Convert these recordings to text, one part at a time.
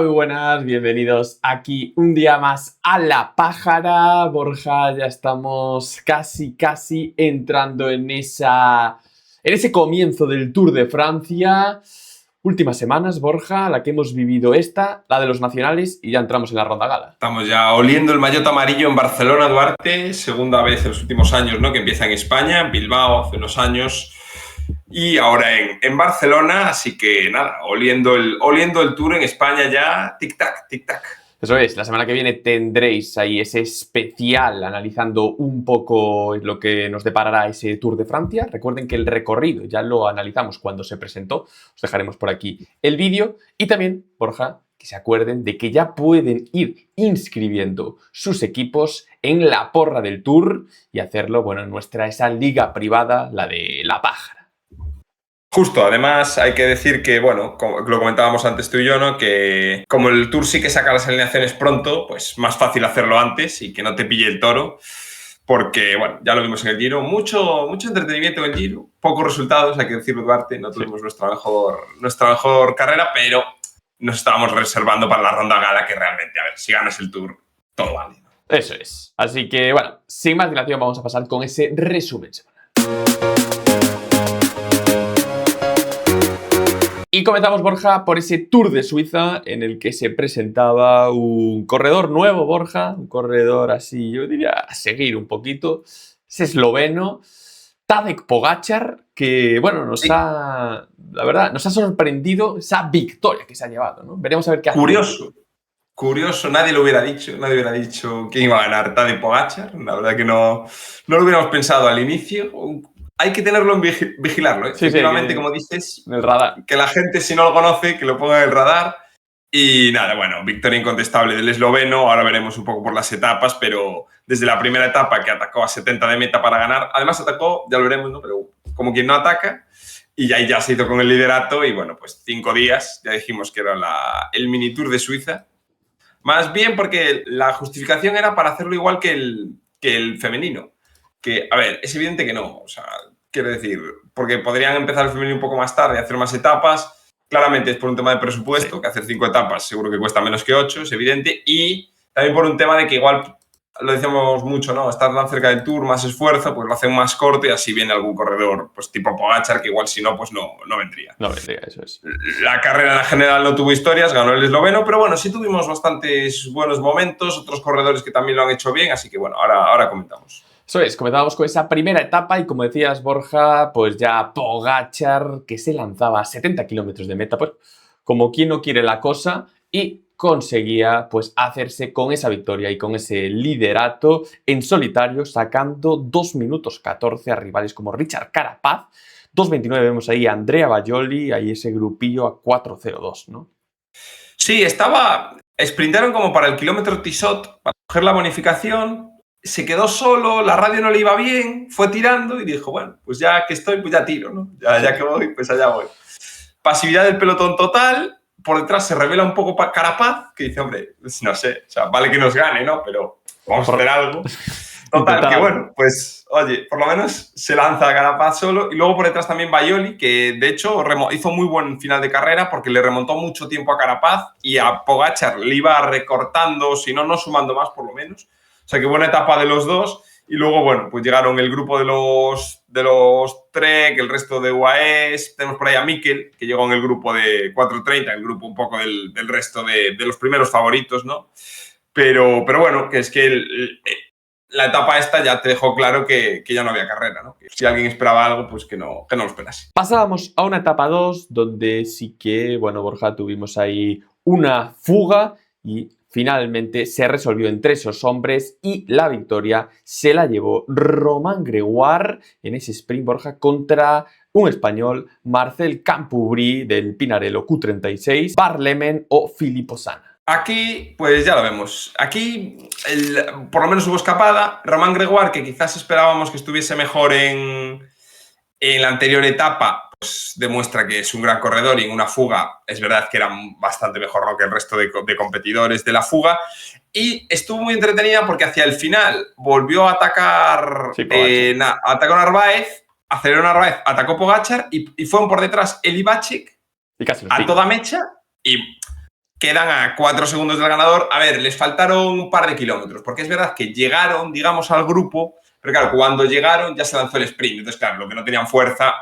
Muy buenas, bienvenidos aquí un día más a La Pájara. Borja, ya estamos casi entrando en ese comienzo del Tour de Francia. Últimas semanas, Borja, la que hemos vivido la de los nacionales, y ya entramos en la ronda gala. Estamos ya oliendo el maillot amarillo en Barcelona, Duarte, segunda vez en los últimos años, ¿no? Que empieza en España, en Bilbao hace unos años y ahora en Barcelona, así que nada, oliendo el Tour en España ya, tic-tac, tic-tac. Eso es, la semana que viene tendréis ahí ese especial analizando un poco lo que nos deparará ese Tour de Francia. Recuerden que el recorrido ya lo analizamos cuando se presentó. Os dejaremos por aquí el vídeo. Y también, Borja, que se acuerden de que ya pueden ir inscribiendo sus equipos en la porra del Tour y hacerlo, bueno, en esa liga privada, la de La Pájara. Justo, además hay que decir que, bueno, como lo comentábamos antes tú y yo, ¿no? Que como el Tour sí que saca las alineaciones pronto, pues más fácil hacerlo antes y que no te pille el toro, porque, bueno, ya lo vimos en el Giro, mucho entretenimiento en el Giro, pocos resultados, hay que decirlo, Duarte, no tuvimos nuestra mejor carrera, pero nos estábamos reservando para la ronda gala, que realmente, a ver, si ganas el Tour, todo vale, ¿no? Eso es. Así que, bueno, sin más dilación vamos a pasar con ese resumen semanal. Y comenzamos, Borja, por ese Tour de Suiza en el que se presentaba un corredor nuevo, Borja, un corredor así, yo diría, a seguir un poquito, es esloveno, Tadej Pogačar, que, bueno, nos ha sorprendido esa victoria que se ha llevado, ¿no? Veremos a ver qué hace. Curioso, nadie hubiera dicho quién iba a ganar, Tadej Pogačar, la verdad que no lo hubiéramos pensado al inicio. Hay que tenerlo en vigilarlo, ¿eh? Sí, efectivamente, como dices, en el radar. Que la gente, si no lo conoce, que lo ponga en el radar. Y nada, bueno, victoria incontestable del esloveno. Ahora veremos un poco por las etapas, pero desde la primera etapa que atacó a 70 de meta para ganar, además atacó, ya lo veremos, ¿no? Pero como quien no ataca, y ahí ya se hizo con el liderato. Y bueno, pues 5 días, ya dijimos que era el mini tour de Suiza. Más bien porque la justificación era para hacerlo igual que el femenino. Que, a ver, es evidente que no, o sea, quiero decir, porque podrían empezar el femenino un poco más tarde y hacer más etapas. Claramente es por un tema de presupuesto, que hacer 5 etapas seguro que cuesta menos que 8, es evidente. Y también por un tema de que igual, lo decíamos mucho, ¿no? Estar tan cerca del Tour, más esfuerzo, pues lo hacen más corto y así viene algún corredor, pues tipo Pogačar, que igual si no, pues no vendría. No vendría, eso es. La carrera en general no tuvo historias, ganó el esloveno, pero bueno, sí tuvimos bastantes buenos momentos, otros corredores que también lo han hecho bien, así que bueno, ahora comentamos. Eso es, comenzábamos con esa primera etapa y como decías, Borja, pues ya Pogačar, que se lanzaba a 70 kilómetros de meta, pues como quien no quiere la cosa, y conseguía pues hacerse con esa victoria y con ese liderato en solitario, sacando 2 minutos 14 a rivales como Richard Carapaz. 2.29 vemos ahí a Andrea Baioli, ahí ese grupillo a 4.02, ¿no? Sí, sprintaron como para el kilómetro Tissot, para coger la bonificación. Se quedó solo, la radio no le iba bien, fue tirando y dijo, bueno, pues ya que estoy, pues ya tiro, ¿no? Ya que voy, pues allá voy. Pasividad del pelotón total, por detrás se revela un poco Carapaz, que dice, hombre, no sé, o sea, vale que nos gane, ¿no? Pero vamos a hacer algo. Total, que bueno, pues, oye, por lo menos se lanza a Carapaz solo. Y luego por detrás también Baioli, que de hecho hizo muy buen final de carrera porque le remontó mucho tiempo a Carapaz y a Pogačar le iba recortando, si no sumando más por lo menos. O sea, que buena etapa de los dos. Y luego, bueno, pues llegaron el grupo de los Trek, el resto de UAEs. Tenemos por ahí a Mikel, que llegó en el grupo de 4:30, el grupo un poco del resto de los primeros favoritos, ¿no? Pero bueno, que es que la etapa esta ya te dejó claro que ya no había carrera, ¿no? Que si alguien esperaba algo, pues que no lo esperase. Pasábamos a una etapa 2, donde sí que, bueno, Borja, tuvimos ahí una fuga y finalmente se resolvió entre esos hombres y la victoria se la llevó Romain Grégoire en ese sprint, Borja, contra un español, Marcel Campoubry del Pinarello Q36, Barlemen o Filippo Sana. Aquí, pues ya lo vemos. Aquí, por lo menos hubo escapada. Romain Grégoire, que quizás esperábamos que estuviese mejor en la anterior etapa, pues demuestra que es un gran corredor y en una fuga es verdad que era bastante mejor, ¿no?, que el resto de competidores de la fuga. Y estuvo muy entretenida porque hacia el final volvió a atacar, atacó a Narváez, aceleró Narváez, atacó Pogačar y fueron por detrás Eli Bacik a toda mecha y quedan a 4 segundos del ganador. A ver, les faltaron un par de kilómetros, porque es verdad que llegaron, digamos, al grupo, pero claro, cuando llegaron ya se lanzó el sprint. Entonces, claro, lo que no tenían fuerza,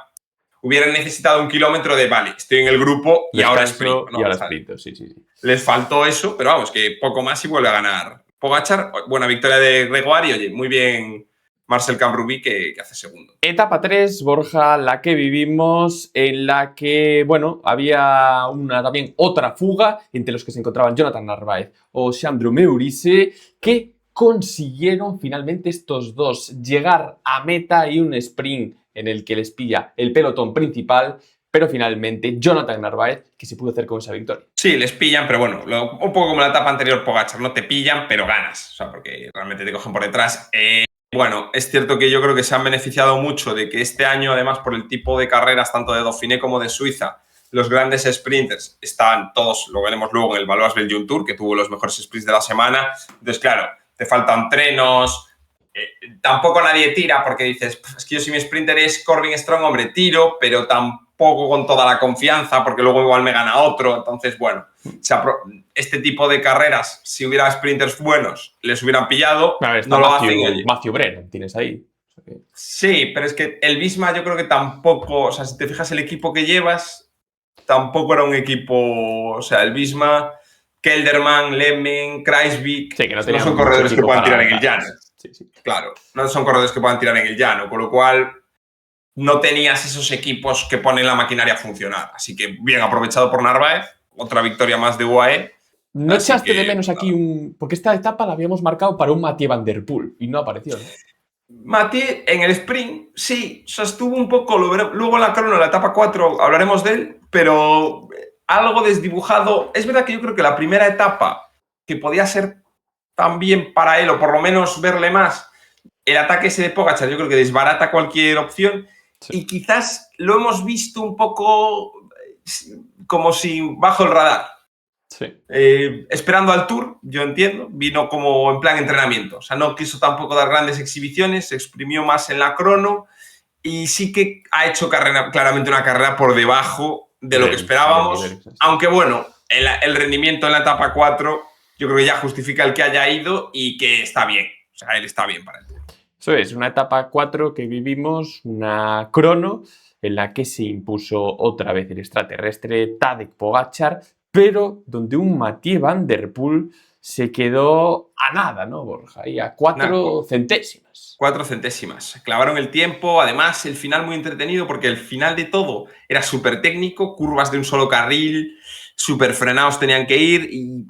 hubieran necesitado un kilómetro de, vale, estoy en el grupo y ahora sprint, ¿no? Y ahora O sea, sprint, sí. les faltó eso, pero vamos, que poco más y vuelve a ganar Pogačar. Buena victoria de Gregoire y, oye, muy bien Marcel Cambrubí que hace segundo. Etapa 3, Borja, la que vivimos, en la que, bueno, había también otra fuga entre los que se encontraban Jonathan Narváez o Sandro Meurice, que consiguieron finalmente estos dos llegar a meta y un sprint en el que les pilla el pelotón principal, pero finalmente Jonathan Narváez, que se pudo hacer con esa victoria. Sí, les pillan, pero bueno, un poco como la etapa anterior Pogačar, no te pillan, pero ganas, o sea, porque realmente te cogen por detrás. Bueno, es cierto que yo creo que se han beneficiado mucho de que este año, además, por el tipo de carreras, tanto de Dauphiné como de Suiza, los grandes sprinters están todos, lo veremos luego en el Valois Belgium Tour, que tuvo los mejores sprints de la semana. Entonces, claro, te faltan trenos, tampoco nadie tira porque dices, es que yo si mi sprinter es Corbin Strong, hombre, tiro, pero tampoco con toda la confianza porque luego igual me gana otro. Entonces, bueno, este tipo de carreras, si hubiera sprinters buenos, les hubieran pillado. A ver, está no lo Matthew, hacen. Matthew Brennan, tienes ahí. O sea que... Sí, pero es que el Visma yo creo que tampoco, o sea, si te fijas el equipo que llevas, tampoco era un equipo, o sea, el Visma, Kelderman, Lemming, Kruijswijk, sí, que no son corredores que puedan tirar en el llano. Sí. Claro, no son corredores que puedan tirar en el llano, con lo cual no tenías esos equipos que ponen la maquinaria a funcionar. Así que bien aprovechado por Narváez, otra victoria más de UAE. ¿No echaste de menos aquí un...? Porque esta etapa la habíamos marcado para un Mathieu Van Der Poel y no apareció, ¿no? Mathieu en el sprint, sí, o sea, estuvo un poco, luego en la crono, en la etapa 4 hablaremos de él, pero algo desdibujado. Es verdad que yo creo que la primera etapa, que podía ser también para él, o por lo menos verle más, el ataque ese de Pogačar, yo creo que desbarata cualquier opción. Sí. Y quizás lo hemos visto un poco como si bajo el radar. Sí. Esperando al Tour, yo entiendo, vino como en plan entrenamiento. O sea, no quiso tampoco dar grandes exhibiciones, se exprimió más en la crono y sí que ha hecho claramente una carrera por debajo de lo que esperábamos. Aunque bueno, el rendimiento en la etapa 4 yo creo que ya justifica el que haya ido y que está bien. O sea, él está bien para el Tour. Eso es, una etapa 4 que vivimos, una crono en la que se impuso otra vez el extraterrestre Tadej Pogačar, pero donde un Mathieu Van Der Poel se quedó a nada, ¿no, Borja? Y a 4 centésimas. 4 centésimas. Clavaron el tiempo, además el final muy entretenido porque el final de todo era súper técnico, curvas de un solo carril, súper frenados tenían que ir y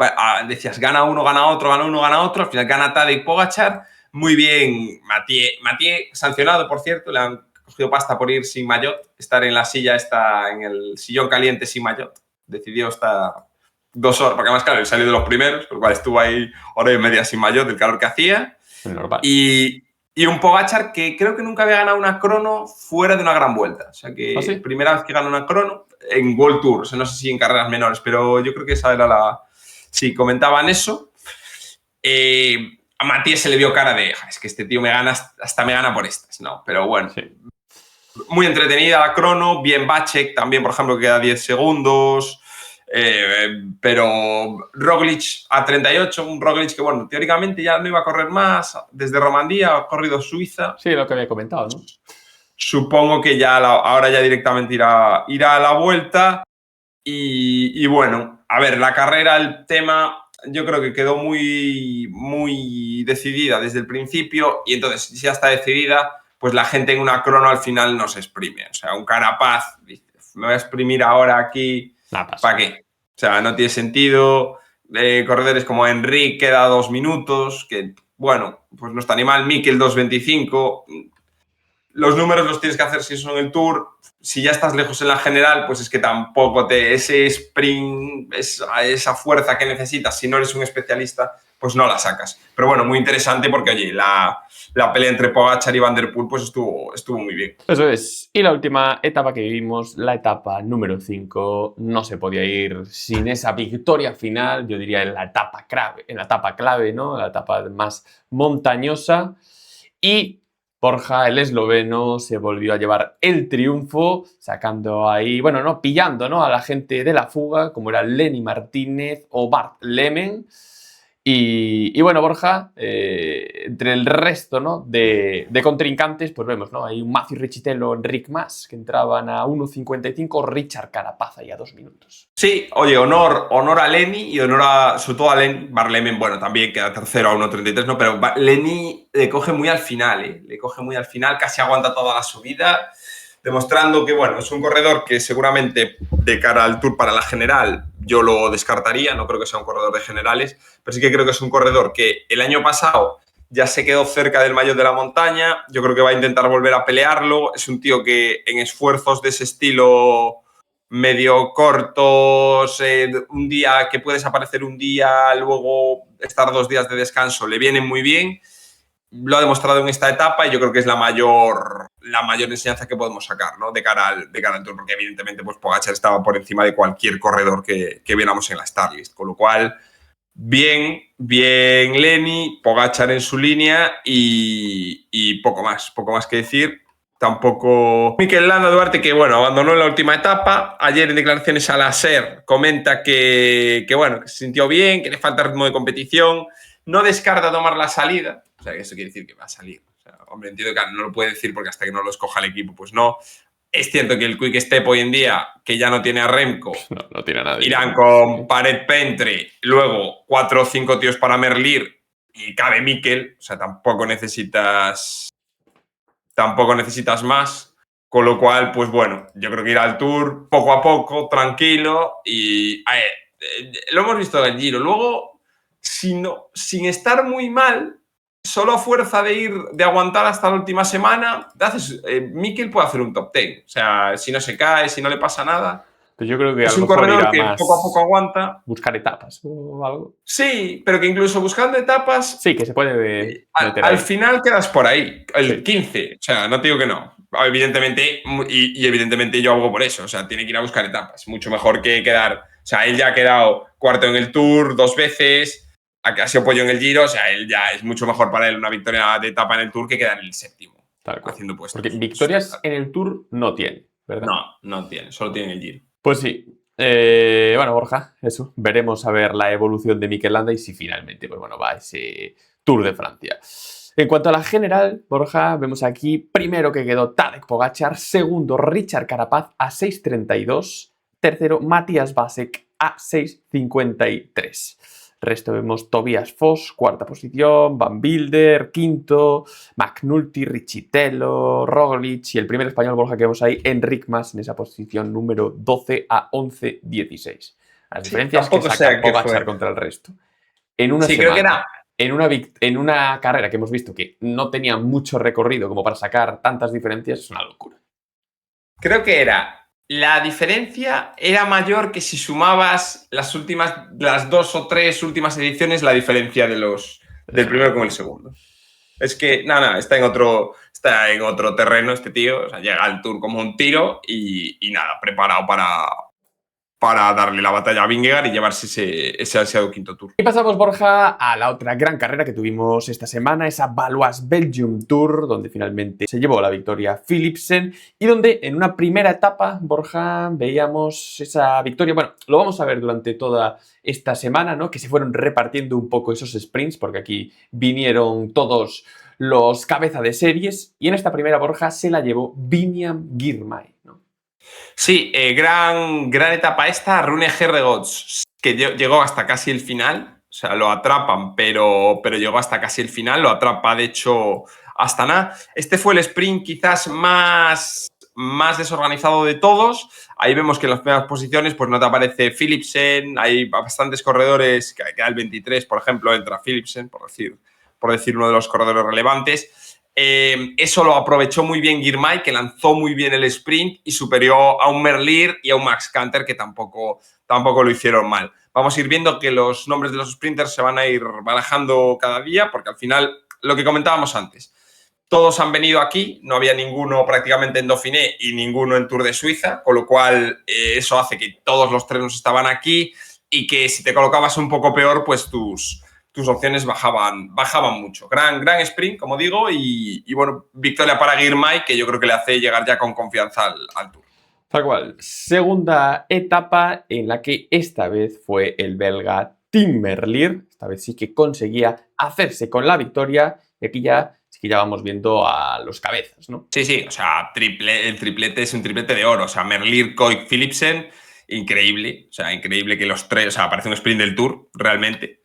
decías gana uno, gana otro, gana uno, gana otro, al final gana Tadej Pogačar. Muy bien, Mathieu sancionado, por cierto, le han cogido pasta por ir sin maillot, estar en la silla, en el sillón caliente sin maillot. Decidió estar 2 horas, porque además, claro, él salió de los primeros, por lo cual estuvo ahí hora y media sin maillot del calor que hacía. Y un Pogačar que creo que nunca había ganado una crono fuera de una gran vuelta. O sea que ¿Ah, sí? Primera vez que gana una crono en World Tour, o sea, no sé si en carreras menores, pero yo creo que esa era la... Sí, comentaban eso. A Mathieu se le vio cara de, es que este tío me gana, hasta me gana por estas, ¿no? Pero bueno, sí. Muy entretenida la crono, bien Vacek también, por ejemplo, queda 10 segundos, pero Roglic a 38, un Roglic que, bueno, teóricamente ya no iba a correr más, desde Romandía ha corrido Suiza. Sí, lo que había comentado, ¿no? Supongo que ya ahora ya directamente irá a la vuelta y bueno, a ver, la carrera, el tema... Yo creo que quedó muy decidida desde el principio y entonces, si ya está decidida, pues la gente en una crono al final no se exprime. O sea, un Carapaz, me voy a exprimir ahora aquí, ¿para qué? O sea, no tiene sentido. Corredores como Enrique queda 2 minutos, que bueno, pues no está ni mal. Mikel 2.25. Los números los tienes que hacer si son el Tour. Si ya estás lejos en la general, pues es que tampoco ese sprint, esa fuerza que necesitas, si no eres un especialista, pues no la sacas. Pero bueno, muy interesante porque, oye, la pelea entre Pogačar y Van Der Poel pues estuvo muy bien. Eso es. Y la última etapa que vivimos, la etapa número 5, no se podía ir sin esa victoria final, yo diría en la etapa clave, ¿no? La etapa más montañosa. Y Borja, el esloveno, se volvió a llevar el triunfo, sacando ahí, bueno, no, pillando, ¿no?, a la gente de la fuga, como era Lenny Martínez o Bart Lemen. Y bueno, Borja, entre el resto, ¿no?, de contrincantes, pues vemos, ¿no?, hay un Matthew Richitello, Enric Mas, que entraban a 1.55, Richard Carapaz ahí a 2 minutos. Sí, oye, honor a Lenny y honor sobre todo a Lenny. Bart Lemen, bueno, también queda tercero a 1.33, ¿no? Pero Lenny le coge muy al final, ¿eh? Le coge muy al final, casi aguanta toda la subida, demostrando que, bueno, es un corredor que seguramente de cara al Tour para la general yo lo descartaría, no creo que sea un corredor de generales, pero sí que creo que es un corredor que el año pasado ya se quedó cerca del maillot de la montaña, yo creo que va a intentar volver a pelearlo, es un tío que en esfuerzos de ese estilo medio cortos, un día que puedes aparecer un día, luego estar 2 días de descanso, le vienen muy bien. Lo ha demostrado en esta etapa y yo creo que es la mayor enseñanza que podemos sacar, ¿no?, de cara al Tour, porque evidentemente pues Pogačar estaba por encima de cualquier corredor que viéramos en la Starlist, con lo cual bien Lenny, Pogačar en su línea y poco más que decir. Tampoco Mikel Landa Duarte, que bueno, abandonó en la última etapa. Ayer en declaraciones a la SER comenta que bueno, que se sintió bien, que le falta ritmo de competición. No descarta tomar la salida. O sea, que eso quiere decir que va a salir. O sea, hombre, entiendo que no lo puede decir porque hasta que no lo escoja el equipo, pues no. Es cierto que el Quick Step hoy en día, que ya no tiene a Remco, no tiene a nadie. Irán con Paret Pentre, luego 4 o 5 tíos para Merlier y cabe Mikel. O sea, tampoco necesitas más, con lo cual, pues bueno, yo creo que ir al Tour poco a poco, tranquilo y lo hemos visto en el Giro. Luego, sin estar muy mal, solo a fuerza de aguantar hasta la última semana, Mikel puede hacer un top 10. O sea, si no se cae, si no le pasa nada. Pues yo creo que es un corredor que poco a poco aguanta. Buscar etapas o algo. Sí, pero que incluso buscando etapas. Sí, que se puede meter al final quedas por ahí, el 15. O sea, no te digo que no. Evidentemente, y evidentemente yo hago por eso. O sea, tiene que ir a buscar etapas. Mucho mejor que quedar. O sea, él ya ha quedado cuarto en el Tour 2 veces. Ha sido pollo en el Giro. O sea, él ya es mucho mejor para él una victoria de etapa en el Tour que quedar en el 7º. Haciendo puestos. Porque victorias en el Tour no tiene, ¿verdad? No tiene. Solo tiene en el Giro. Pues sí. Bueno, Borja, eso. Veremos a ver la evolución de Mikel Landa y si finalmente, pues bueno, va a ese Tour de Francia. En cuanto a la general, Borja, vemos aquí primero que quedó Tadej Pogačar, segundo Richard Carapaz a 6.32, tercero Matías Vasek a 6.53. Resto vemos Tobias Foss, cuarta posición, Van Wilder, quinto, McNulty, Richitello, Roglic y el primer español, Borja, que vemos ahí, Enric Mas, en esa posición número 12 a 11.16. Las diferencias que saca Pogačar contra el resto. En una semana, creo que era... en una carrera que hemos visto que no tenía mucho recorrido como para sacar tantas diferencias, es una locura. Creo que la diferencia era mayor que si sumabas las 2 o 3 últimas ediciones, la diferencia del primero con el segundo. Es que, está en otro terreno este tío. O sea, llega al Tour como un tiro y preparado para darle la batalla a Vingegaard y llevarse ese ansiado quinto Tour. Y pasamos, Borja, a la otra gran carrera que tuvimos esta semana, esa Baloise Belgium Tour, donde finalmente se llevó la victoria Philipsen y donde en una primera etapa, Borja, veíamos esa victoria. Bueno, lo vamos a ver durante toda esta semana, ¿no?, que se fueron repartiendo un poco esos sprints, porque aquí vinieron todos los cabeza de series y en esta primera, Borja, se la llevó Biniam Girmay, ¿no? Sí, gran etapa esta. Rune Herregods, que llegó hasta casi el final. O sea, lo atrapan, pero llegó hasta casi el final. Lo atrapa, de hecho, Astana. Este fue el sprint quizás más desorganizado de todos. Ahí vemos que en las primeras posiciones pues no te aparece Philipsen. Hay bastantes corredores, que queda el 23, por ejemplo, entra Philipsen, por decir uno de los corredores relevantes. Eso lo aprovechó muy bien Girmay, que lanzó muy bien el sprint y superó a un Merlier y a un Max Canter, que tampoco lo hicieron mal. Vamos a ir viendo que los nombres de los sprinters se van a ir barajando cada día, porque al final, lo que comentábamos antes, todos han venido aquí, no había ninguno prácticamente en Dauphiné y ninguno en Tour de Suiza, con lo cual eso hace que todos los trenos estaban aquí y que si te colocabas un poco peor, pues tus tus opciones bajaban mucho. Gran sprint, como digo, y bueno, victoria para Girmay, que yo creo que le hace llegar ya con confianza al Tour. Tal cual. Segunda etapa en la que esta vez fue el belga Tim Merlier. Esta vez sí que conseguía hacerse con la victoria. Y aquí ya sí que ya vamos viendo a los cabezas, ¿no? Sí, o sea, el triplete es un triplete de oro. O sea, Merlier, Koik, Philipsen, increíble. O sea, increíble que los tres, o sea, parece un sprint del Tour, realmente.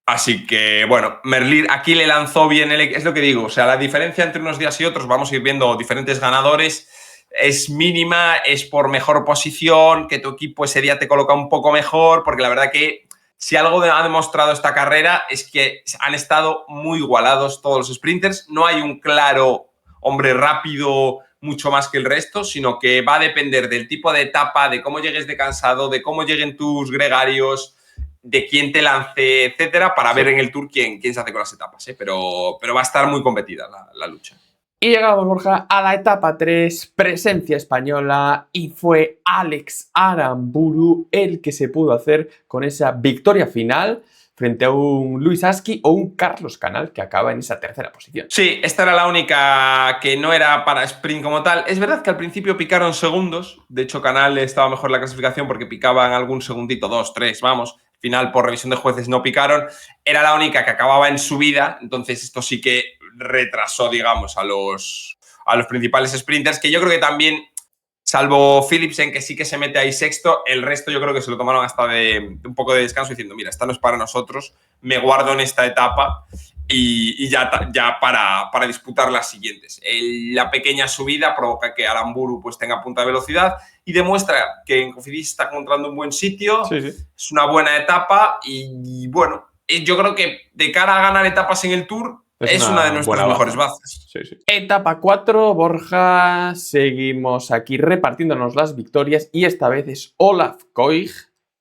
Así que, bueno, Merlier aquí le lanzó bien es lo que digo, o sea, la diferencia entre unos días y otros, vamos a ir viendo diferentes ganadores, es mínima, es por mejor posición, que tu equipo ese día te coloca un poco mejor, porque la verdad que si algo ha demostrado esta carrera es que han estado muy igualados todos los sprinters, no hay un claro hombre rápido mucho más que el resto, sino que va a depender del tipo de etapa, de cómo llegues de cansado, de cómo lleguen tus gregarios, de quién te lance, etcétera, para ver en el Tour quién se hace con las etapas, ¿eh? Pero va a estar muy competida la lucha. Y llegamos, Borja, a la etapa 3, presencia española, y fue Alex Aramburu el que se pudo hacer con esa victoria final frente a un Luis Aschi o un Carlos Canal que acaba en esa tercera posición. Sí, esta era la única que no era para sprint como tal. Es verdad que al principio picaron segundos, de hecho Canal estaba mejor en la clasificación porque picaban algún segundito, 2, 3, vamos. Al final, por revisión de jueces, no picaron. Era la única que acababa en subida, entonces esto sí que retrasó, digamos, a los principales sprinters, que yo creo que también, salvo Philipsen, que sí que se mete ahí sexto, el resto yo creo que se lo tomaron hasta de un poco de descanso diciendo, mira, esta no es para nosotros, me guardo en esta etapa y ya para disputar las siguientes. La pequeña subida provoca que Aramburu pues tenga punta de velocidad y demuestra que en Cofidis está encontrando un buen sitio, Sí. Es una buena etapa y bueno, yo creo que de cara a ganar etapas en el Tour es una de nuestras mejores bazas. Sí. Etapa 4, Borja, seguimos aquí repartiéndonos las victorias y esta vez es Olaf Koig,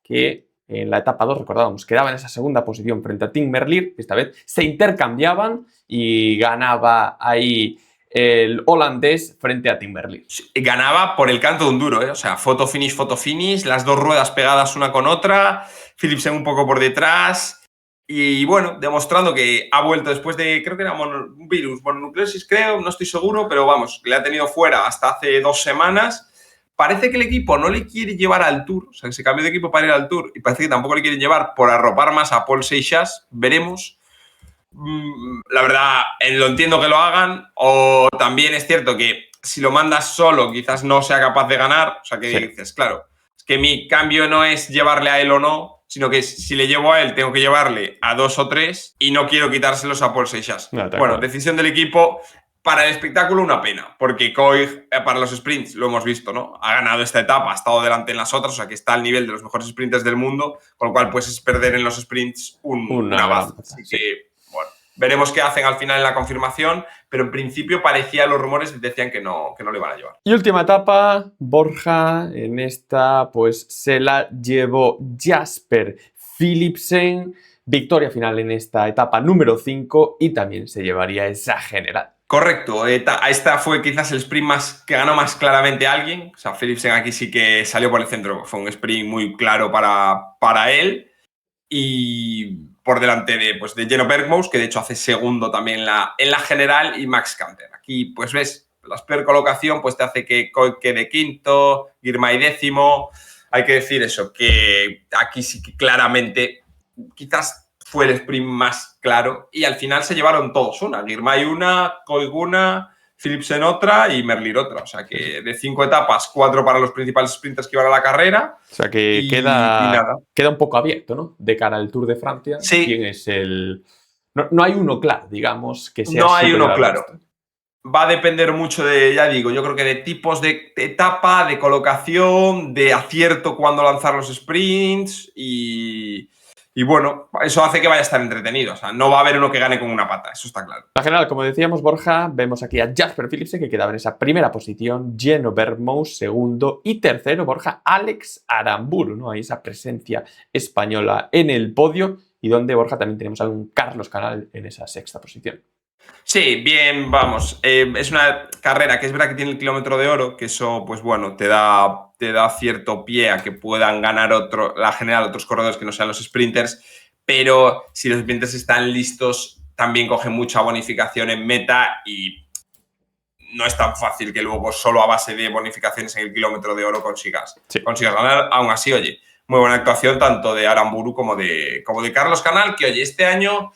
que en la etapa 2, recordábamos, quedaba en esa segunda posición frente a Tim Merlier. Esta vez se intercambiaban y ganaba ahí el holandés frente a Tim Merlier. Ganaba por el canto de un duro, ¿eh? O sea, foto finish, las dos ruedas pegadas una con otra, Philipsen un poco por detrás y bueno, demostrando que ha vuelto después de, creo que era un virus, mononucleosis creo, no estoy seguro, pero vamos, le ha tenido fuera hasta hace 2 semanas. Parece que el equipo no le quiere llevar al Tour, o sea, que se cambió de equipo para ir al Tour y parece que tampoco le quieren llevar por arropar más a Paul Seixas, veremos. La verdad, lo entiendo que lo hagan, o también es cierto que si lo mandas solo quizás no sea capaz de ganar, o sea, que dices, claro, es que mi cambio no es llevarle a él o no, sino que si le llevo a él tengo que llevarle a 2 o 3 y no quiero quitárselos a Paul Seixas. Bueno, decisión del equipo. Para el espectáculo una pena, porque Koig para los sprints, lo hemos visto, ¿no? Ha ganado esta etapa, ha estado delante en las otras, o sea que está al nivel de los mejores sprinters del mundo, con lo cual pues es perder en los sprints una baza. Así que, bueno, veremos qué hacen al final en la confirmación, pero en principio parecía, los rumores decían que no le iban a llevar. Y última etapa, Borja, en esta pues se la llevó Jasper Philipsen, victoria final en esta etapa número 5 y también se llevaría esa general. Correcto, esta fue quizás el sprint que ganó más claramente a alguien. O sea, Philipsen aquí sí que salió por el centro, fue un sprint muy claro para él. Y por delante de Geno Bergmous, que de hecho hace segundo también en la general, y Max Kanter. Aquí, pues ves, la peor colocación pues te hace que Koig quede quinto, Girmay décimo. Hay que decir eso, que aquí sí que claramente quizás fue el sprint más claro y al final se llevaron todos una. Girmay una, Koig una, Philipsen otra y Merlier otra. O sea que de 5 etapas, 4 para los principales sprinters que iban a la carrera. O sea que queda un poco abierto, ¿no? De cara al Tour de Francia. Sí. ¿Quién es el...? No hay uno claro, digamos, que sea... No hay uno claro. Va a depender mucho de, ya digo, yo creo que de tipos de etapa, de colocación, de acierto cuando lanzar los sprints y bueno, eso hace que vaya a estar entretenido. O sea, no va a haber uno que gane con una pata, eso está claro. En general, como decíamos, Borja, vemos aquí a Jasper Philipsen, que quedaba en esa primera posición, Geno Bergmous segundo y tercero, Borja, Alex Aramburu, ¿no? Ahí esa presencia española en el podio y donde, Borja, también tenemos a un Carlos Canal en esa sexta posición. Sí, bien, vamos. Es una carrera que es verdad que tiene el kilómetro de oro, que eso, pues bueno, te da cierto pie a que puedan ganar la general otros corredores que no sean los sprinters, pero si los sprints están listos, también cogen mucha bonificación en meta y no es tan fácil que luego solo a base de bonificaciones en el kilómetro de oro consigas ganar. Aún así, oye, muy buena actuación tanto de Aramburu como de Carlos Canal, que oye, este año,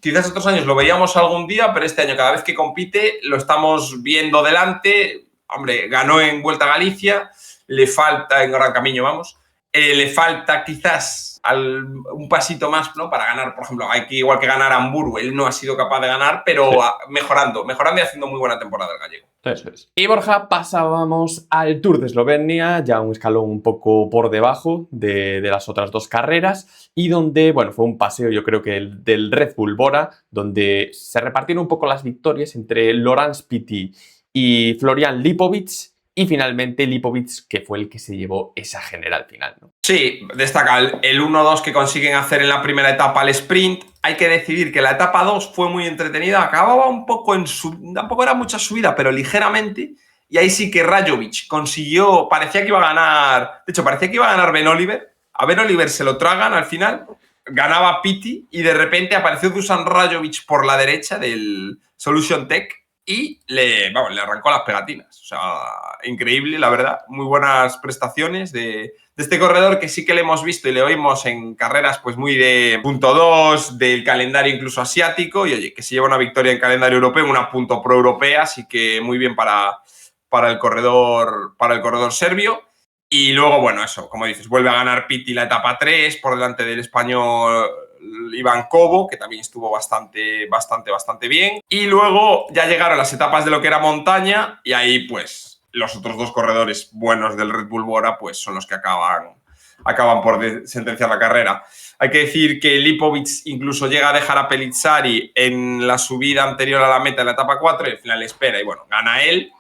quizás otros años lo veíamos algún día, pero este año cada vez que compite lo estamos viendo delante. Hombre, ganó en Vuelta a Galicia, le falta, en Gran Camino, vamos, le falta quizás un pasito más, ¿no? Para ganar, por ejemplo, hay que, igual que ganar a Hamburgo, él no ha sido capaz de ganar, pero mejorando y haciendo muy buena temporada el gallego. Eso es. Y Borja, pasábamos al Tour de Eslovenia, ya un escalón un poco por debajo de las otras dos carreras, y donde, bueno, fue un paseo, yo creo que el del Red Bull Bora, donde se repartieron un poco las victorias entre Laurent Spiti y Florian Lipovic, y finalmente Lipovic, que fue el que se llevó esa general final, ¿no? Sí, destaca el 1-2 que consiguen hacer en la primera etapa al sprint. Hay que decidir que la etapa 2 fue muy entretenida, acababa un poco tampoco era mucha subida, pero ligeramente, y ahí sí que Rajovic consiguió, parecía que iba a ganar, de hecho parecía que iba a ganar Ben Oliver, a Ben Oliver se lo tragan al final, ganaba Piti y de repente apareció Dusan Rajovic por la derecha del Solution Tech y le arrancó las pegatinas. O sea, increíble, la verdad. Muy buenas prestaciones de este corredor que sí que le hemos visto y le oímos en carreras pues muy de punto 2, del calendario incluso asiático, y oye, que se lleva una victoria en calendario europeo, una punto pro europea, así que muy bien para el corredor serbio. Y luego, bueno, eso, como dices, vuelve a ganar Piti la etapa 3 por delante del español Iván Cobo, que también estuvo bastante bien. Y luego ya llegaron las etapas de lo que era montaña y ahí pues los otros dos corredores buenos del Red Bull Bora pues son los que acaban por sentenciar la carrera. Hay que decir que Lipovic incluso llega a dejar a Pellizzari en la subida anterior a la meta en la etapa 4 y al final le espera y bueno, gana él.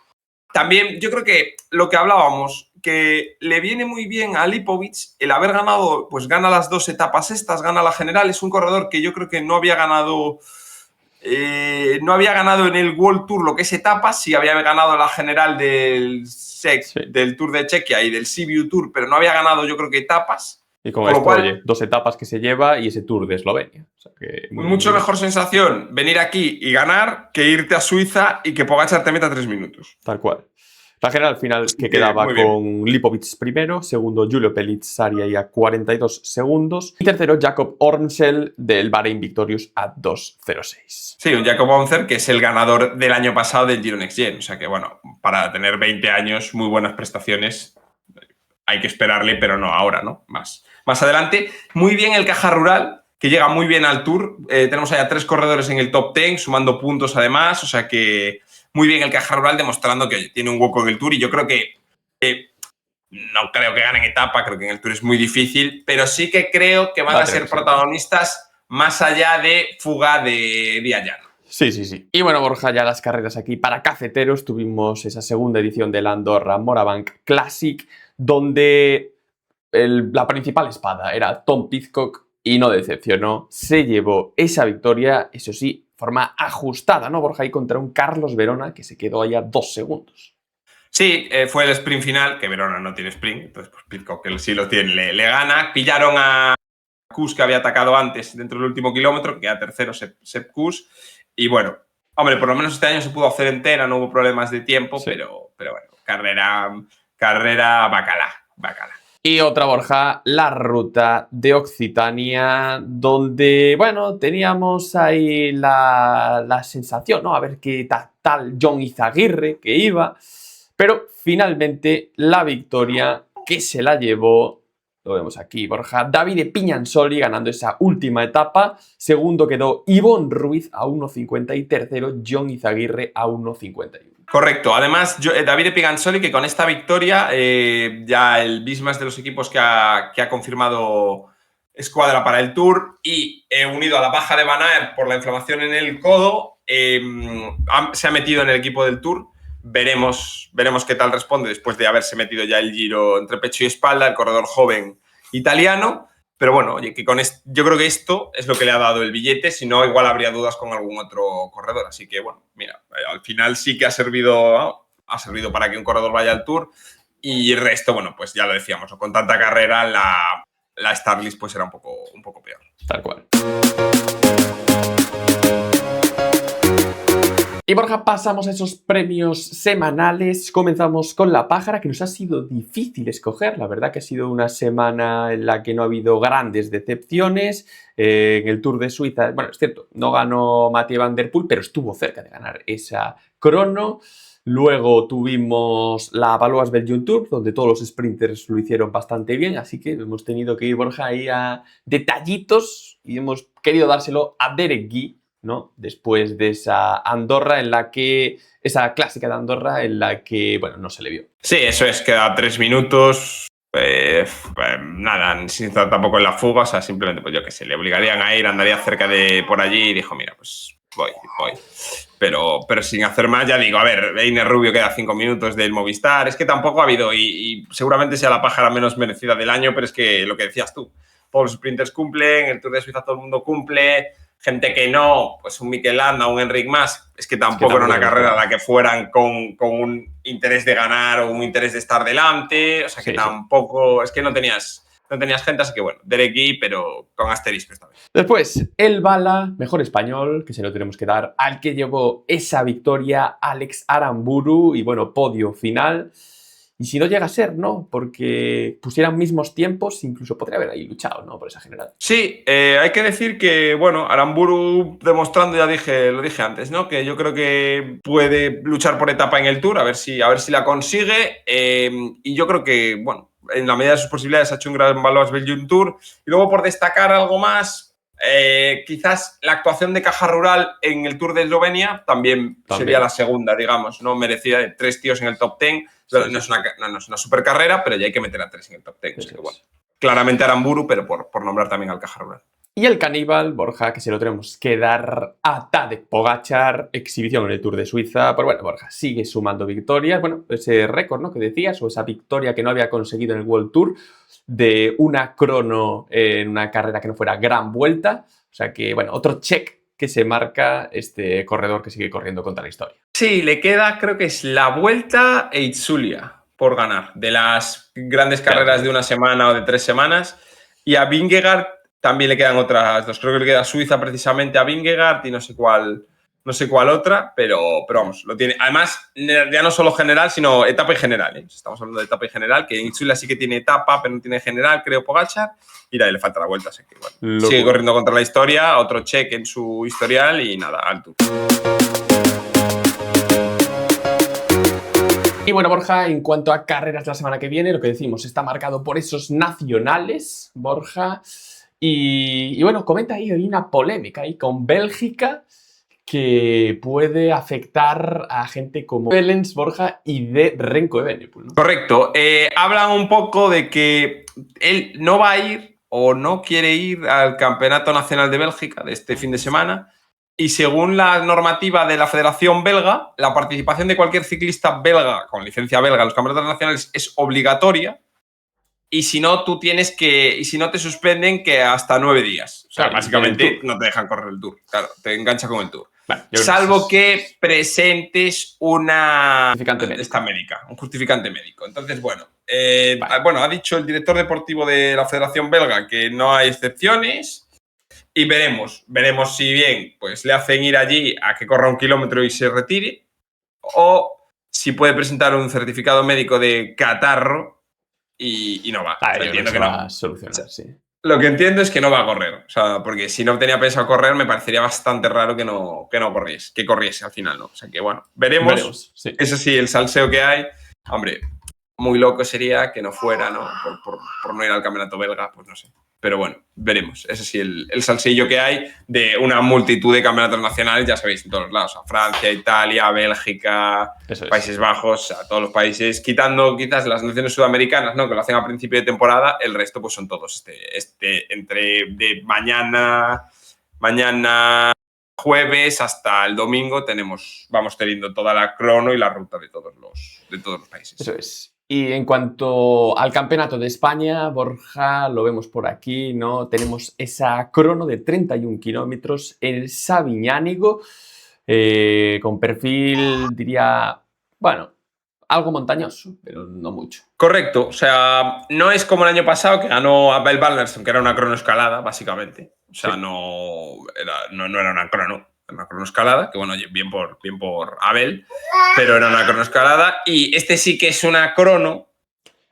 También yo creo que lo que hablábamos, que le viene muy bien a Lipovic el haber ganado, pues gana las dos etapas estas, gana la general, es un corredor que yo creo que no había ganado en el World Tour lo que es etapas, sí había ganado la general del del Tour de Chequia y del Sibiu Tour, pero no había ganado yo creo que etapas. Y con esto, oye, 2 etapas que se lleva y ese Tour de Eslovenia. O sea que mucho mejor sensación venir aquí y ganar que irte a Suiza y que Pogačar te meta 3 minutos. Tal cual. La general final que quedaba con Lipovic primero, segundo Giulio Pellizzari ahí a 42 segundos y tercero Jakob Ornshell del Bahrein Victorious a 2.06. Sí, un Jakob Ornshell que es el ganador del año pasado del Giro Next Gen. O sea que, bueno, para tener 20 años, muy buenas prestaciones. Hay que esperarle, pero no ahora, ¿no? Más adelante. Muy bien el Caja Rural, que llega muy bien al Tour. Tenemos allá 3 corredores en el top 10, sumando puntos además. O sea que muy bien el Caja Rural, demostrando que oye, tiene un hueco en el Tour. Y yo creo que no creo que ganen etapa, creo que en el Tour es muy difícil, pero sí que creo que van a ser protagonistas más allá de fuga de día llano. Sí. Y bueno, Borja, ya las carreras aquí para cafeteros. Tuvimos esa segunda edición del Andorra Morabank Classic, donde la principal espada era Tom Pidcock y no decepcionó. Se llevó esa victoria, eso sí, forma ajustada, ¿no, Borja? Y contra un Carlos Verona que se quedó ahí a 2 segundos. Sí, fue el sprint final, que Verona no tiene sprint, entonces pues Pidcock él sí lo tiene, le gana. Pillaron a Kuss, que había atacado antes dentro del último kilómetro, que queda tercero Sepp Kuss. Y bueno, hombre, por lo menos este año se pudo hacer entera, no hubo problemas de tiempo, sí. pero bueno, carrera bacala. Y otra, Borja, la ruta de Occitania, donde, bueno, teníamos ahí la sensación, ¿no? A ver qué tal John Izaguirre que iba. Pero finalmente la victoria que se la llevó, lo vemos aquí, Borja, Davide Piñansoli ganando esa última etapa. Segundo quedó Ivonne Ruiz a 1.50 y tercero John Izaguirre a 1.51. Correcto. Además, Davide Piñansoli, que con esta victoria ya el Bismas de los equipos que ha confirmado escuadra para el Tour y unido a la baja de Van Aert por la inflamación en el codo, se ha metido en el equipo del Tour. Veremos qué tal responde después de haberse metido ya el Giro entre pecho y espalda, el corredor joven italiano. Pero bueno, oye, que yo creo que esto es lo que le ha dado el billete, si no, igual habría dudas con algún otro corredor. Así que, bueno, mira, al final sí que ha servido para que un corredor vaya al Tour. Y el resto, bueno, pues ya lo decíamos, con tanta carrera, la Starlist pues era un poco peor. Tal cual. Y Borja, pasamos a esos premios semanales. Comenzamos con la pájara, que nos ha sido difícil escoger. La verdad que ha sido una semana en la que no ha habido grandes decepciones. En el Tour de Suiza, bueno, es cierto, no ganó Mathieu Van Der Poel, pero estuvo cerca de ganar esa crono. Luego tuvimos la Baloise Belgium Tour, donde todos los sprinters lo hicieron bastante bien, así que hemos tenido que ir, Borja, ahí a detallitos y hemos querido dárselo a Derek Guy, ¿no? Después de esa Andorra esa clásica de Andorra en la que, bueno, no se le vio. Sí, eso es, queda 3 minutos, nada, sin estar tampoco en la fuga, o sea, simplemente, pues yo qué sé, le obligarían a ir, andaría cerca de por allí y dijo, mira, pues voy. Pero sin hacer más, ya digo, a ver, Einer Rubio queda 5 minutos del Movistar, es que tampoco ha habido, y seguramente sea la pájara menos merecida del año, pero es que lo que decías tú, todos los sprinters cumplen, el Tour de Suiza todo el mundo cumple, gente que no, pues un Mikel Landa, un Enric Mas, es que tampoco era una carrera a la que fueran con un interés de ganar o un interés de estar delante, o sea que tampoco, es que no tenías gente, así que bueno, Derek Guy, pero con asterisco esta vez. Después, el Bala, mejor español, que se lo tenemos que dar al que llevó esa victoria, Alex Aramburu, y bueno, podio final. Y si no llega a ser, ¿no? Porque pusieran mismos tiempos, incluso podría haber ahí luchado, ¿no? Por esa general. Sí, hay que decir que, bueno, Aramburu demostrando, lo dije antes, ¿no? Que yo creo que puede luchar por etapa en el Tour, a ver si la consigue. Y yo creo que, bueno, en la medida de sus posibilidades ha hecho un gran Baloise Belgium Tour. Y luego, por destacar algo más, quizás la actuación de Caja Rural en el Tour de Eslovenia también sería la segunda, digamos, ¿no? Merecida de 3 tíos en el top 10. No es una super carrera, pero ya hay que meter a 3 en el top 10. Así que, bueno, claramente Aramburu, pero por nombrar también al Caja Rural. Y el caníbal, Borja, que se lo tenemos que dar a Tadej Pogačar, exhibición en el Tour de Suiza. Pues bueno, Borja sigue sumando victorias. Bueno, ese récord, ¿no? Que decías, o esa victoria que no había conseguido en el World Tour de una crono en una carrera que no fuera gran vuelta. O sea que, bueno, otro check que se marca este corredor que sigue corriendo contra la historia. Sí, le queda, creo que es la Vuelta e Itzulia por ganar, de las grandes carreras de una semana o de 3 semanas. Y a Vingegaard también le quedan otras 2. Creo que le queda Suiza precisamente a Vingegaard y no sé cuál otra, pero vamos, lo tiene. Además, ya no solo general, sino etapa y general, ¿eh? Estamos hablando de etapa y general, que en Itzulia sí que tiene etapa, pero no tiene general, creo, Pogačar. Y le falta la vuelta, así que bueno, sigue corriendo contra la historia, otro check en su historial y nada, al Tour. Y bueno, Borja, en cuanto a carreras la semana que viene, lo que decimos está marcado por esos nacionales, Borja. Y bueno, comenta ahí, hay una polémica ahí con Bélgica que puede afectar a gente como Wellens, Borja y de Renko Evenepoel, ¿no? Correcto. Hablan un poco de que él no va a ir o no quiere ir al Campeonato Nacional de Bélgica de este fin de semana. Y según la normativa de la Federación Belga, la participación de cualquier ciclista belga con licencia belga en los campeonatos nacionales es obligatoria. Y si no, si no te suspenden, que hasta 9 días. O sea, básicamente no te dejan correr el Tour. Claro, te engancha con el Tour. Vale, salvo que presentes un justificante médico. Entonces, bueno, ha dicho el director deportivo de la Federación Belga que no hay excepciones. Y veremos si bien pues le hacen ir allí a que corra 1 kilómetro y se retire, o si puede presentar un certificado médico de catarro y no va. Entiendo que no va a solucionar, sí. Lo que entiendo es que no va a correr, o sea, porque si no tenía pensado correr, me parecería bastante raro que no corriese, que corriese al final, ¿no? O sea que bueno, veremos sí. Eso sí, el salseo que hay, hombre, muy loco sería que no fuera, ¿no? Por no ir al campeonato belga, pues no sé. Pero bueno, veremos. Ese sí, el salsillo que hay de una multitud de campeonatos nacionales, ya sabéis, en todos los lados. A Francia, Italia, Bélgica, Países Bajos, a todos los países. Quitando quizás las naciones sudamericanas, ¿no? Que lo hacen a principio de temporada. El resto pues son todos entre de mañana jueves hasta el domingo vamos teniendo toda la crono y la ruta de todos los países. Eso es. Y en cuanto al Campeonato de España, Borja, lo vemos por aquí, ¿no? Tenemos esa crono de 31 kilómetros en el Sabiñánigo, con perfil, diría, bueno, algo montañoso, pero no mucho. Correcto, o sea, no es como el año pasado que ganó Abel Baldersson, que era una cronoescalada, básicamente. O sea, Sí. no era una cronoescalada, que bueno, oye, bien por Abel, pero era una cronoescalada. Y este sí que es una crono, o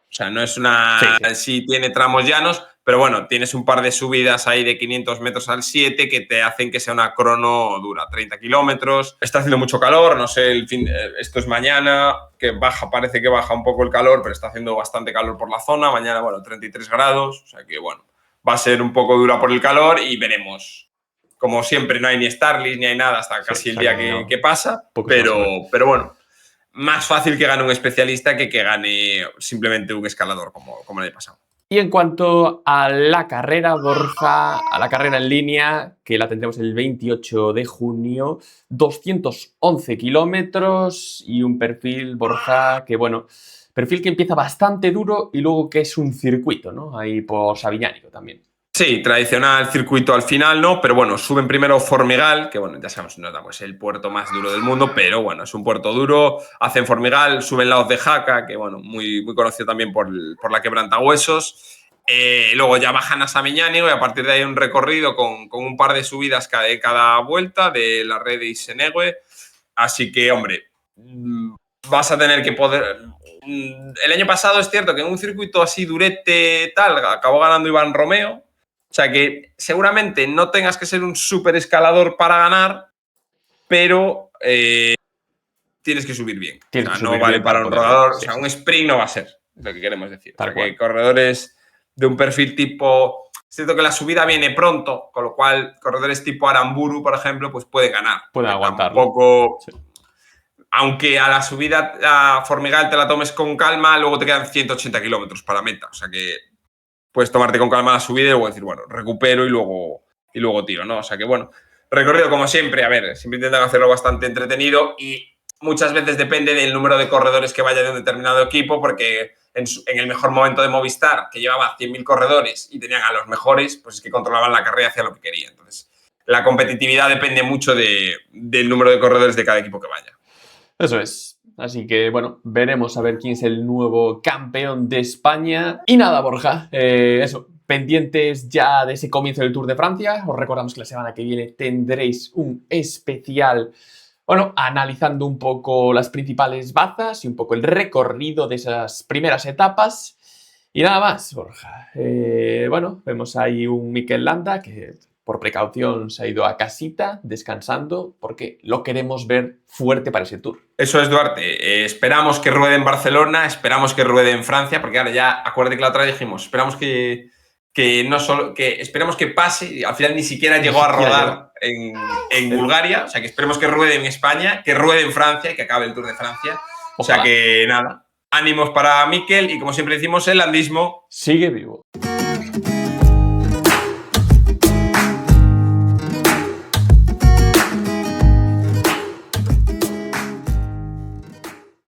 sea, no es una... Sí tiene tramos llanos, pero bueno, tienes un par de subidas ahí de 500 metros al 7 que te hacen que sea una crono dura, 30 kilómetros. Está haciendo mucho calor, no sé, esto es mañana, que parece que baja un poco el calor, pero está haciendo bastante calor por la zona. Mañana, bueno, 33 grados, o sea que bueno, va a ser un poco dura por el calor y veremos. Como siempre, no hay ni Starlist ni hay nada hasta casi el día que pasa, pero bueno, más fácil que gane un especialista que gane simplemente un escalador como el año pasado. Y en cuanto a la carrera, Borja, a la carrera en línea, que la tendremos el 28 de junio, 211 kilómetros y un perfil, Borja, que bueno, perfil que empieza bastante duro y luego que es un circuito, ¿no? Ahí por Sabiñánigo también. Sí, tradicional circuito al final, ¿no? Pero bueno, suben primero Formigal, que bueno, ya sabemos, no es el puerto más duro del mundo, pero bueno, es un puerto duro. Hacen Formigal, suben Laos de Jaca, que bueno, muy conocido también por la quebrantahuesos. Luego ya bajan a Samiñánigo y a partir de ahí un recorrido con un par de subidas cada vuelta de la red de Isenegüe. Así que, hombre, vas a tener que poder... El año pasado es cierto que en un circuito así durete tal, acabó ganando Iván Romeo. O sea que seguramente no tengas que ser un súper escalador para ganar, pero tienes que subir bien. O sea, no vale para un rodador. O sea, un sprint no va a ser lo que queremos decir. O sea, que corredores de un perfil tipo... Es cierto que la subida viene pronto, con lo cual corredores tipo Aramburu, por ejemplo, pues puede ganar. Puede aguantar. Tampoco... Sí. Aunque a la subida a Formigal te la tomes con calma, luego te quedan 180 kilómetros para meta. O sea que puedes tomarte con calma la subida y luego decir, bueno, recupero y luego tiro, ¿no? O sea que, bueno, recorrido como siempre, a ver, siempre intentan hacerlo bastante entretenido y muchas veces depende del número de corredores que vaya de un determinado equipo, porque en el mejor momento de Movistar, que llevaba 100.000 corredores y tenían a los mejores, pues es que controlaban la carrera hacia lo que querían. Entonces, la competitividad depende mucho del número de corredores de cada equipo que vaya. Eso es. Así que, bueno, veremos a ver quién es el nuevo campeón de España. Y nada, Borja, eso, pendientes ya de ese comienzo del Tour de Francia. Os recordamos que la semana que viene tendréis un especial, bueno, analizando un poco las principales bazas y un poco el recorrido de esas primeras etapas. Y nada más, Borja. Bueno, vemos ahí un Mikel Landa que... por precaución se ha ido a casita descansando porque lo queremos ver fuerte para ese Tour. Eso es, Duarte. Esperamos que ruede en Barcelona, esperamos que ruede en Francia, porque ahora ya, acuérdate que la otra vez dijimos, esperamos que esperemos que pase, y al final ni siquiera llegó a rodar en Bulgaria, o sea que esperemos que ruede en España, que ruede en Francia y que acabe el Tour de Francia. O sea que nada, ánimos para Mikel y como siempre decimos, el landismo sigue vivo.